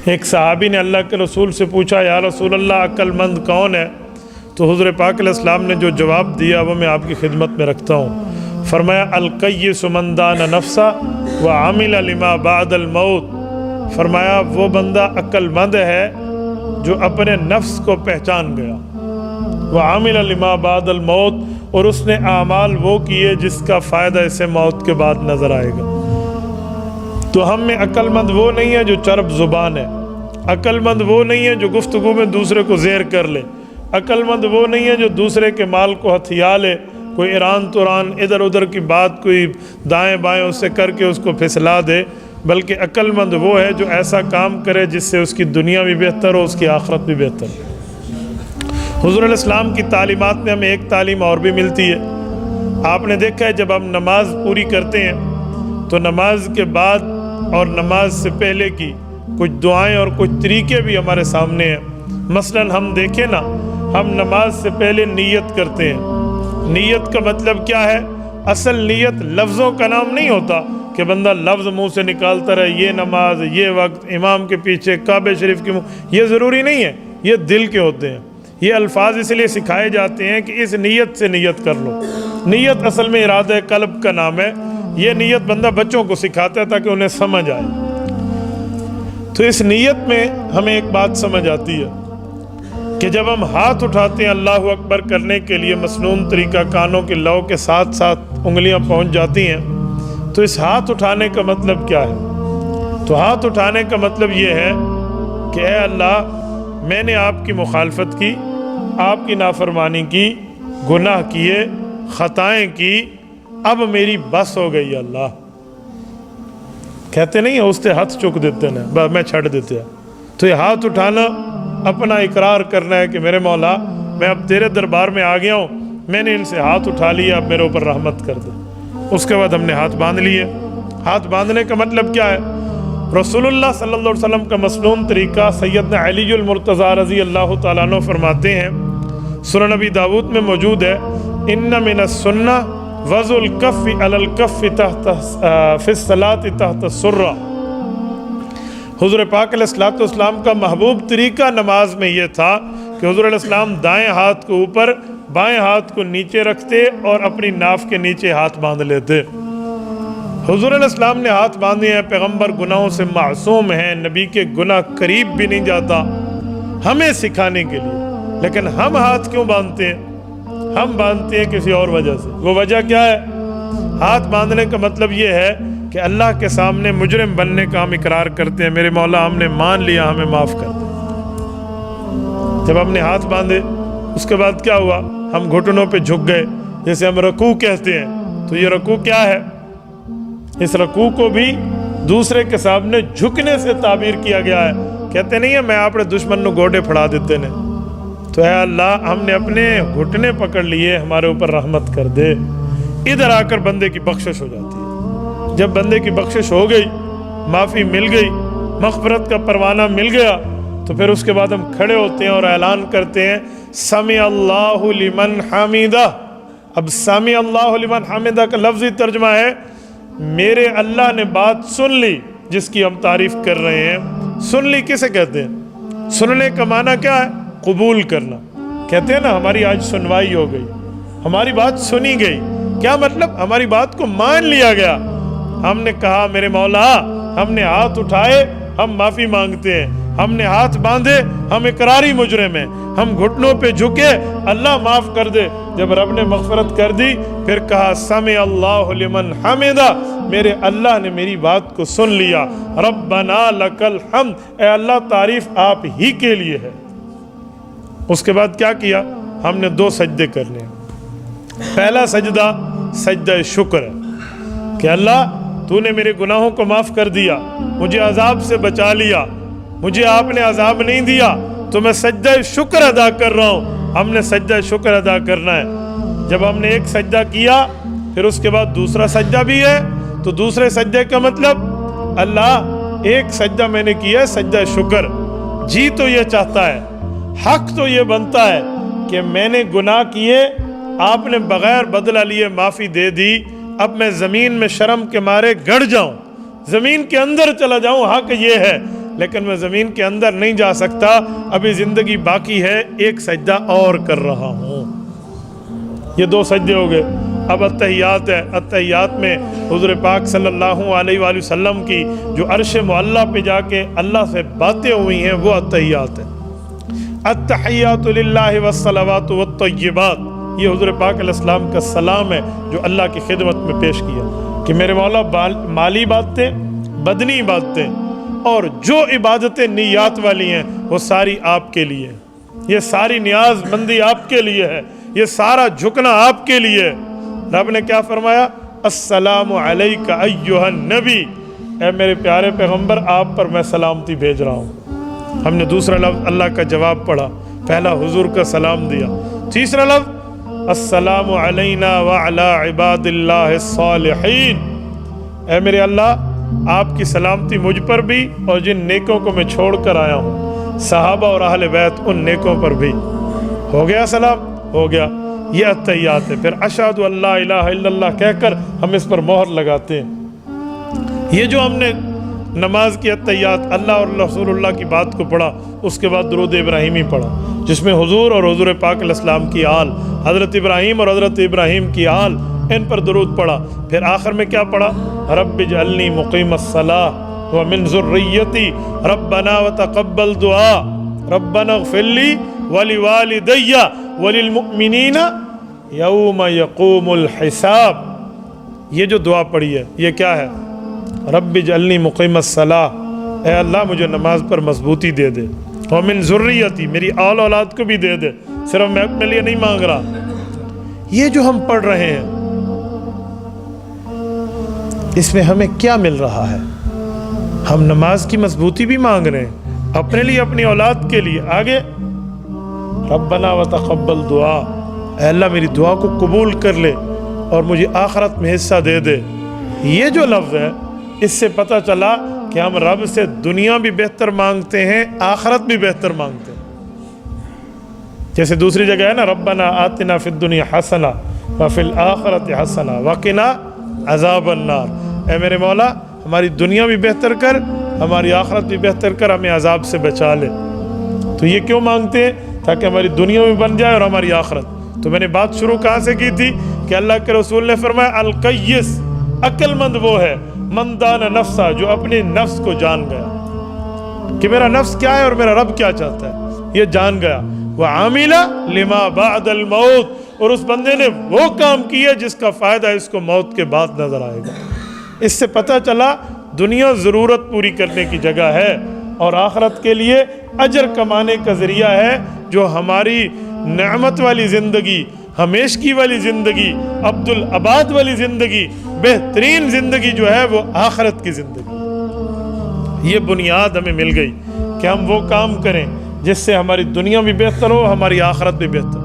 ایک صحابی نے اللہ کے رسول سے پوچھا یا رسول اللہ عقل مند کون ہے؟ تو حضور پاک علیہ السلام نے جو جواب دیا وہ میں آپ کی خدمت میں رکھتا ہوں۔ فرمایا القیس من دان نفسہ وعمل لما بعد الموت، فرمایا وہ بندہ عقل مند ہے جو اپنے نفس کو پہچان گیا، وعمل لما بعد الموت، اور اس نے اعمال وہ کیے جس کا فائدہ اسے موت کے بعد نظر آئے گا۔ تو ہم میں عقل مند وہ نہیں ہے جو چرب زبان ہے، عقل مند وہ نہیں ہے جو گفتگو میں دوسرے کو زیر کر لے، عقل مند وہ نہیں ہے جو دوسرے کے مال کو ہتھیا لے، کوئی ایران توران ادھر ادھر کی بات کوئی دائیں بائیں اس سے کر کے اس کو پھسلا دے، بلکہ عقل مند وہ ہے جو ایسا کام کرے جس سے اس کی دنیا بھی بہتر ہو، اس کی آخرت بھی بہتر ہو۔ حضور علیہ السلام کی تعلیمات میں ہمیں ایک تعلیم اور بھی ملتی ہے۔ آپ نے دیکھا ہے جب ہم نماز پوری کرتے ہیں تو نماز کے بعد اور نماز سے پہلے کی کچھ دعائیں اور کچھ طریقے بھی ہمارے سامنے ہیں۔ مثلا ہم دیکھیں نا، ہم نماز سے پہلے نیت کرتے ہیں۔ نیت کا مطلب کیا ہے؟ اصل نیت لفظوں کا نام نہیں ہوتا کہ بندہ لفظ منہ سے نکالتا رہے، یہ نماز، یہ وقت، امام کے پیچھے، کعبہ شریف کے منہ، یہ ضروری نہیں ہے، یہ دل کے ہوتے ہیں۔ یہ الفاظ اس لیے سکھائے جاتے ہیں کہ اس نیت سے نیت کر لو۔ نیت اصل میں ارادہ قلب کا نام ہے۔ یہ نیت بندہ بچوں کو سکھاتا ہے تاکہ انہیں سمجھ آئے۔ تو اس نیت میں ہمیں ایک بات سمجھ آتی ہے کہ جب ہم ہاتھ اٹھاتے ہیں اللہ اکبر کرنے کے لیے، مسنون طریقہ کانوں کے لو کے ساتھ ساتھ انگلیاں پہنچ جاتی ہیں، تو اس ہاتھ اٹھانے کا مطلب کیا ہے؟ تو ہاتھ اٹھانے کا مطلب یہ ہے کہ اے اللہ، میں نے آپ کی مخالفت کی، آپ کی نافرمانی کی، گناہ کیے، خطائیں کی، اب میری بس ہو گئی اللہ۔ کہتے نہیں ہیں اس سے ہاتھ چک دیتے ہیں، میں چھڑ دیتے ہیں۔ تو یہ ہاتھ اٹھانا اپنا اقرار کرنا ہے کہ میرے مولا، میں اب تیرے دربار میں آ گیا ہوں، میں نے ان سے ہاتھ اٹھا لیا، اب میرے اوپر رحمت کر دے۔ اس کے بعد ہم نے ہاتھ باندھ لیے۔ ہاتھ باندھنے کا مطلب کیا ہے؟ رسول اللہ صلی اللہ علیہ وسلم کا مسنون طریقہ سیدنا علی المرتضیٰ رضی اللہ تعالیٰ عنہ فرماتے ہیں، سنن نبی داود میں موجود ہے، ان من السنہ وضع الکف علی الکف فی الصلاۃ تحت السرہ۔ حضور پاک علیہ السلام کا محبوب طریقہ نماز میں یہ تھا کہ حضور علیہ السلام دائیں ہاتھ کو اوپر، بائیں ہاتھ کو نیچے رکھتے اور اپنی ناف کے نیچے ہاتھ باندھ لیتے۔ حضور علیہ السلام نے ہاتھ باندھے ہیں، پیغمبر گناہوں سے معصوم ہیں، نبی کے گناہ قریب بھی نہیں جاتا، ہمیں سکھانے کے لیے۔ لیکن ہم ہاتھ کیوں باندھتے ہیں؟ ہم باندھتے ہیں کسی اور وجہ سے۔ وہ وجہ کیا ہے؟ ہاتھ باندھنے کا مطلب یہ ہے کہ اللہ کے سامنے مجرم بننے کا ہم اقرار کرتے ہیں، میرے مولا ہم نے مان لیا، ہمیں معاف کر دے۔ جب ہم نے ہاتھ باندھے اس کے بعد کیا ہوا؟ ہم گھٹنوں پہ جھک گئے، جیسے ہم رکوع کہتے ہیں۔ تو یہ رکوع کیا ہے؟ اس رکوع کو بھی دوسرے کے سامنے جھکنے سے تعبیر کیا گیا ہے۔ کہتے نہیں ہیں میں اپنے دشمن نو گوڈے پھڑا دیتے نے۔ تو اے اللہ، ہم نے اپنے گھٹنے پکڑ لیے، ہمارے اوپر رحمت کر دے۔ ادھر آ کر بندے کی بخشش ہو جاتی ہے۔ جب بندے کی بخشش ہو گئی، معافی مل گئی، مغفرت کا پروانہ مل گیا، تو پھر اس کے بعد ہم کھڑے ہوتے ہیں اور اعلان کرتے ہیں سمع اللہ لمن حمیدہ۔ اب سمع اللہ لمن حمیدہ کا لفظی ترجمہ ہے میرے اللہ نے بات سن لی، جس کی ہم تعریف کر رہے ہیں۔ سن لی کسے کہتے ہیں؟ سننے کا معنی کیا ہے؟ قبول کرنا۔ کہتے ہیں نا ہماری آج سنوائی ہو گئی، ہماری بات سنی گئی۔ کیا مطلب؟ ہماری بات کو مان لیا گیا۔ ہم نے کہا میرے مولا، ہم نے ہاتھ اٹھائے، ہم معافی مانگتے ہیں، ہم نے ہاتھ باندھے، ہم اقراری مجرم ہیں، ہم گھٹنوں پہ جھکے، اللہ معاف کر دے۔ جب رب نے مغفرت کر دی، پھر کہا سمع اللہ لمن حمیدہ، میرے اللہ نے میری بات کو سن لیا۔ ربنا لک الحمد، اے اللہ تعریف آپ ہی کے لیے ہے۔ اس کے بعد کیا کیا؟ ہم نے 2 سجدے کرنے ہیں۔ پہلا سجدہ سجدہ شکر ہے کہ اللہ تو نے میرے گناہوں کو معاف کر دیا، مجھے عذاب سے بچا لیا، مجھے آپ نے عذاب نہیں دیا، تو میں سجدہ شکر ادا کر رہا ہوں۔ ہم نے سجدہ شکر ادا کرنا ہے۔ جب ہم نے ایک سجدہ کیا، پھر اس کے بعد دوسرا سجدہ بھی ہے۔ تو دوسرے سجدے کا مطلب اللہ ایک سجدہ میں نے کیا ہے سجدہ شکر، جی تو یہ چاہتا ہے، حق تو یہ بنتا ہے کہ میں نے گناہ کیے، آپ نے بغیر بدلہ لیے معافی دے دی، اب میں زمین میں شرم کے مارے گڑ جاؤں، زمین کے اندر چلا جاؤں۔ حق یہ ہے لیکن میں زمین کے اندر نہیں جا سکتا، ابھی زندگی باقی ہے، ایک سجدہ اور کر رہا ہوں۔ یہ 2 سجدے ہو گئے۔ اب اتحیات ہے، اتحیات میں حضور پاک صلی اللہ علیہ وآلہ وسلم کی جو عرش معلیٰ پہ جا کے اللہ سے باتیں ہوئی ہیں وہ اتحیات ہیں۔ التحیات للہ والصلوات والطیبات، یہ حضور پاک علیہ السلام کا سلام ہے جو اللہ کی خدمت میں پیش کیا کہ میرے مولا مالی عبادتیں، بدنی عبادتیں اور جو عبادتیں نیات والی ہیں وہ ساری آپ کے لیے، یہ ساری نیاز مندی آپ کے لیے ہے، یہ سارا جھکنا آپ کے لیے۔ رب نے کیا فرمایا؟ السلام علیک ایھا النبی، اے میرے پیارے پیغمبر آپ پر میں سلامتی بھیج رہا ہوں۔ ہم نے دوسرا لفظ اللہ کا جواب پڑھا، پہلا حضور کا سلام دیا، تیسرا لفظ السلام علینا وعلی عباد اللہ الصالحین، اے میرے اللہ آپ کی سلامتی مجھ پر بھی اور جن نیکوں کو میں چھوڑ کر آیا ہوں، صحابہ اور اہل بیت ان نیکوں پر بھی۔ ہو گیا سلام؟ ہو گیا۔ یہ اتحیات ہے۔ پھر اشہد ان لا الہ الا اللہ کہہ کر ہم اس پر مہر لگاتے ہیں۔ یہ جو ہم نے نماز کی اتحیات اللہ اور رسول اللہ کی بات کو پڑھا، اس کے بعد درود ابراہیمی پڑھا جس میں حضور اور حضور پاک علیہ السلام کی آل، حضرت ابراہیم اور حضرت ابراہیم کی آل، ان پر درود پڑھا۔ پھر آخر میں کیا پڑھا؟ رب اجعلنی مقیم الصلاۃ ومن ذریتی ربنا وتقبل دعا ربنا اغفر لی ولوالدی وللمؤمنین یوم یقوم الحساب۔ یہ جو دعا پڑھی ہے یہ کیا ہے؟ رب اجعلنی مقیم الصلاۃ، اے اللہ مجھے نماز پر مضبوطی دے دے، ومن ذریتی، میری آل اولاد کو بھی دے دے، صرف میں اپنے لیے نہیں مانگ رہا۔ یہ جو ہم پڑھ رہے ہیں اس میں ہمیں کیا مل رہا ہے؟ ہم نماز کی مضبوطی بھی مانگ رہے ہیں اپنے لیے، اپنی اولاد کے لیے۔ آگے ربنا وتقبل دعا، اے اللہ میری دعا کو قبول کر لے اور مجھے آخرت میں حصہ دے دے۔ یہ جو لفظ ہے اس سے پتہ چلا کہ ہم رب سے دنیا بھی بہتر مانگتے ہیں، آخرت بھی بہتر مانگتے ہیں۔ جیسے دوسری جگہ ہے نا، ربنا آتنا فی الدنیا حسنہ وفی الآخرۃ حسنہ وقنا عذاب النار، اے میرے مولا ہماری دنیا بھی بہتر کر، ہماری آخرت بھی بہتر کر، ہمیں عذاب سے بچا لے۔ تو یہ کیوں مانگتے ہیں؟ تاکہ ہماری دنیا بھی بن جائے اور ہماری آخرت۔ تو میں نے بات شروع کہاں سے کی تھی کہ اللہ کے رسول نے فرمایا القیس، عقل مند وہ ہے من دان نفسہ، جو اپنے نفس کو جان گیا کہ میرا نفس کیا ہے اور میرا رب کیا چاہتا ہے، یہ جان گیا۔ وعامل لما بعد الموت، اور اس بندے نے وہ کام کیا جس کا فائدہ اس کو موت کے بعد نظر آئے گا۔ اس سے پتہ چلا دنیا ضرورت پوری کرنے کی جگہ ہے اور آخرت کے لیے اجر کمانے کا ذریعہ ہے۔ جو ہماری نعمت والی زندگی، ہمیشگی والی زندگی، عبدالآباد والی زندگی، بہترین زندگی جو ہے وہ آخرت کی زندگی۔ یہ بنیاد ہمیں مل گئی کہ ہم وہ کام کریں جس سے ہماری دنیا بھی بہتر ہو، ہماری آخرت بھی بہتر ہو۔